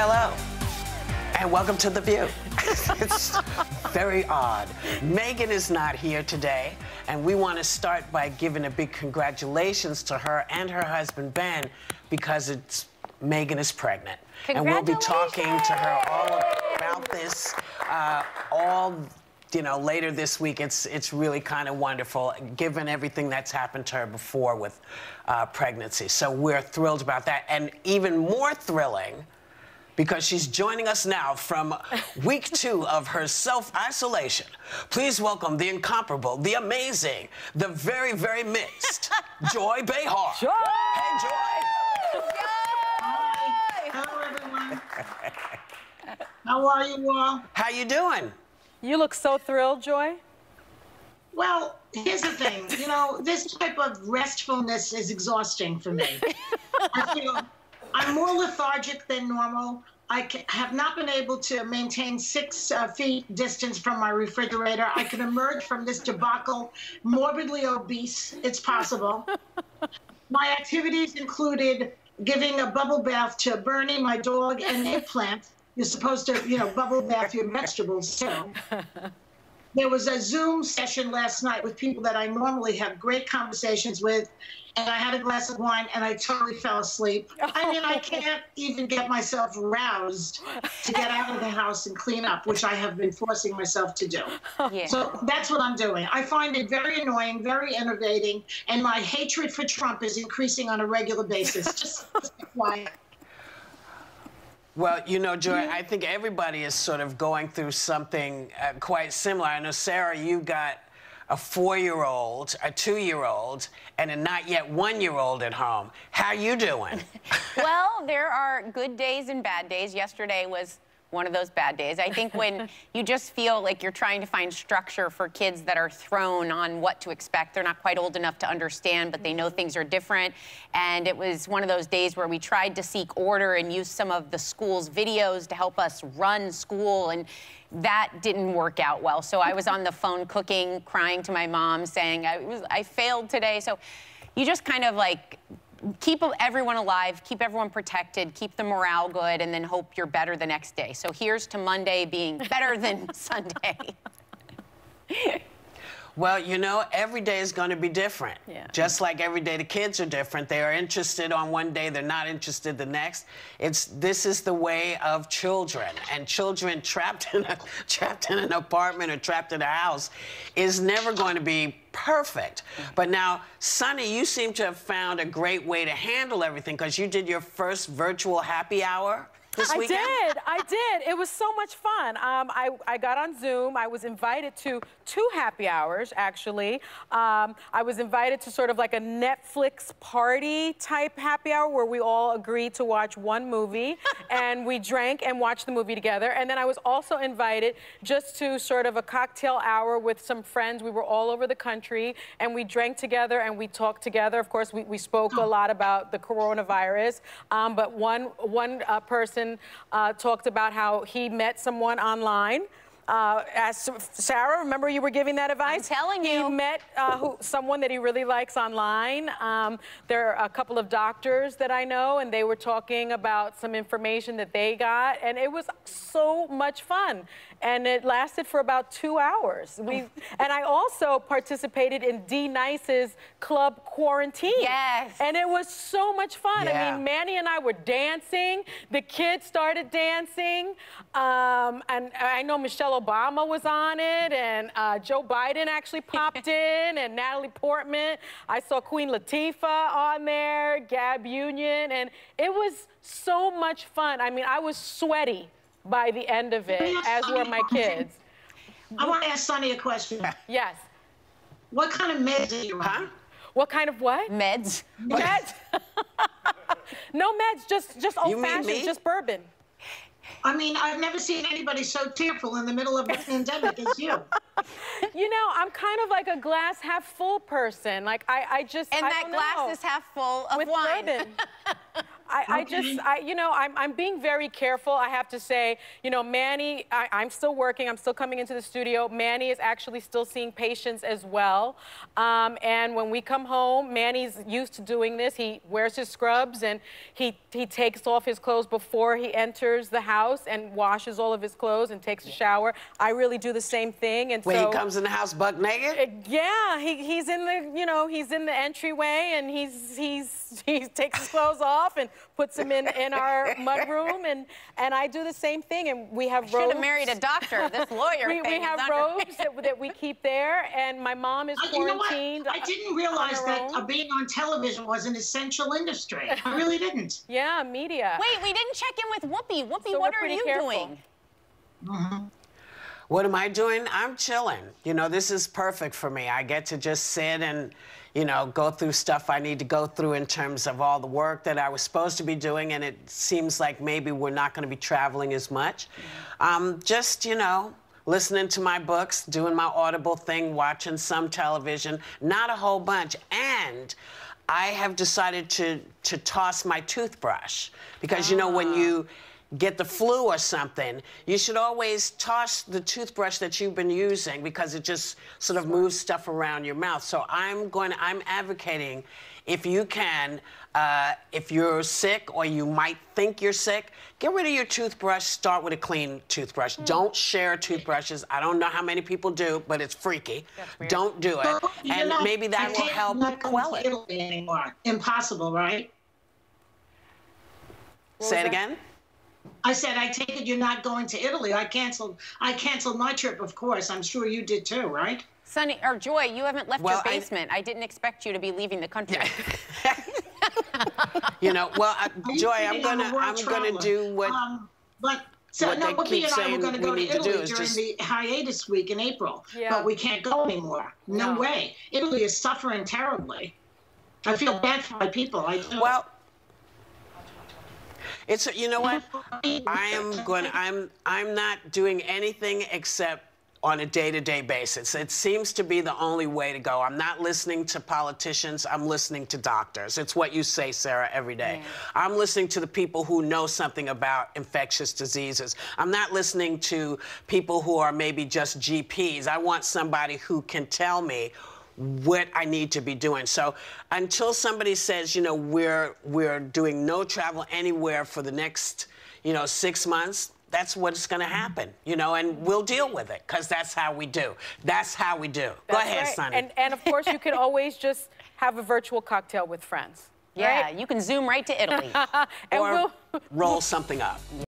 Hello, and welcome to The View. It's very odd. Meghan is not here today, and we want to start by giving a big congratulations to her and her husband, Ben, because Meghan is pregnant. And we'll be talking to her all about this, later this week. It's really kind of wonderful, given everything that's happened to her before with pregnancy. So we're thrilled about that. And even more thrilling, because she's joining us now from week 2 of her self-isolation. Please welcome the incomparable, the amazing, the very, very mixed, Joy Behar. Joy! Hey, Joy! Hi. Hello, everyone. How are you all? How you doing? You look so thrilled, Joy. Well, here's the thing. You know, this type of restfulness is exhausting for me. I feel I'm more lethargic than normal. I have not been able to maintain 6 feet distance from my refrigerator. I can emerge from this debacle morbidly obese. It's possible. My activities included giving a bubble bath to Bernie, my dog, and the plant. You're supposed to, bubble bath your vegetables, too. There was a Zoom session last night with people that I normally have great conversations with, and I had a glass of wine, and I totally fell asleep. I mean, I can't even get myself roused to get out of the house and clean up, which I have been forcing myself to do. Yeah. So that's what I'm doing. I find it very annoying, very enervating, and my hatred for Trump is increasing on a regular basis. Just quiet. Well, Joy, I think everybody is sort of going through something quite similar. I know, Sarah, you got a 4-year-old, a 2-year-old, and a not yet 1-year-old at home. How you doing? Well, there are good days and bad days. Yesterday was one of those bad days. I think when you just feel like you're trying to find structure for kids that are thrown on what to expect. They're not quite old enough to understand, but they know things are different. And it was one of those days where we tried to seek order and use some of the school's videos to help us run school, and that didn't work out well. So I was on the phone cooking, crying to my mom, saying I failed today. So you just kind of like keep everyone alive, keep everyone protected, keep the morale good, and then hope you're better the next day. So here's to Monday being better than Sunday. Well, every day is going to be different. Yeah. Just like every day the kids are different. They are interested on one day, they're not interested the next. This is the way of children. And children trapped in an apartment or trapped in a house is never going to be perfect. But now, Sonny, you seem to have found a great way to handle everything, because you did your first virtual happy hour this weekend. I did. It was so much fun. I got on Zoom. I was invited to 2 happy hours, actually. I was invited to sort of like a Netflix party type happy hour where we all agreed to watch one movie and we drank and watched the movie together. And then I was also invited just to sort of a cocktail hour with some friends. We were all over the country and we drank together and we talked together. Of course, we spoke a lot about the coronavirus, but one person talked about how he met someone online. As Sarah, remember you were giving that advice? I'm telling you. He met someone that he really likes online. There are a couple of doctors that I know, and they were talking about some information that they got, and it was so much fun. And it lasted for about 2 hours. And I also participated in D. Nice's club quarantine. Yes. And it was so much fun. Yeah. I mean, Manny and I were dancing. The kids started dancing. And I know Michelle Obama was on it, and Joe Biden actually popped in, and Natalie Portman. I saw Queen Latifah on there, Gab Union, and it was so much fun. I mean, I was sweaty by the end of it, as were my kids. I want to ask Sonny a question. Yes. What kind of meds are you on? What kind of what? Meds. Meds? No meds, just old-fashioned, just bourbon. I mean, I've never seen anybody so tearful in the middle of a pandemic as you. I'm kind of like a glass half full person. Like, I And that glass is half full of with wine. bourbon. I'm being very careful, I have to say. You know, Manny, I'm still working. I'm still coming into the studio. Manny is actually still seeing patients as well. And when we come home, Manny's used to doing this. He wears his scrubs and he takes off his clothes before he enters the house and washes all of his clothes and takes a shower. I really do the same thing. And when so he comes in the house buck naked? Yeah, he's in the, you know, he's in the entryway and he takes his clothes off and puts them in our mudroom, and I do the same thing. And we have robes. Should have married a doctor. This lawyer we have robes that we keep there, and my mom is quarantined. You know what? I didn't realize that being on television was an essential industry. I really didn't. Yeah, media. Wait, we didn't check in with Whoopi. Whoopi, what are you doing? What am I doing? I'm chilling. You know, this is perfect for me. I get to just sit and, you know, go through stuff I need to go through in terms of all the work that I was supposed to be doing, and it seems like maybe we're not going to be traveling as much. Just, you know, listening to my books, doing my Audible thing, watching some television, not a whole bunch. And I have decided to toss my toothbrush because, you know, when you get the flu or something, you should always toss the toothbrush that you've been using because it just sort of moves stuff around your mouth. So I'm advocating, if you can, if you're sick or you might think you're sick, get rid of your toothbrush, start with a clean toothbrush. Don't share toothbrushes. I don't know how many people do, but it's freaky. Don't do it. And maybe that will help quell it. Anymore. Impossible, right? Say it again? I said, I take it you're not going to Italy. I canceled my trip, of course. I'm sure you did too, right? Sonny, or Joy, you haven't left your basement. I didn't expect you to be leaving the country. You know, well, Joy, I'm gonna do what. But Whoopi and I were going to go to Italy during the hiatus week in April, but we can't go anymore. No way. Italy is suffering terribly. I feel bad for my people. I do. Well, it's, you know what? I'm not doing anything except on a day-to-day basis. It seems to be the only way to go. I'm not listening to politicians. I'm listening to doctors. It's what you say, Sarah, every day. Yeah. I'm listening to the people who know something about infectious diseases. I'm not listening to people who are maybe just GPs. I want somebody who can tell me what I need to be doing. So until somebody says, you know, we're doing no travel anywhere for the next, you know, 6 months, that's what's going to happen, you know, and we'll deal with it because that's how we do. That's how we do. Go ahead, Sonny. And of course, you can always just have a virtual cocktail with friends. Yeah, right? you can Zoom right to Italy. Or roll something up.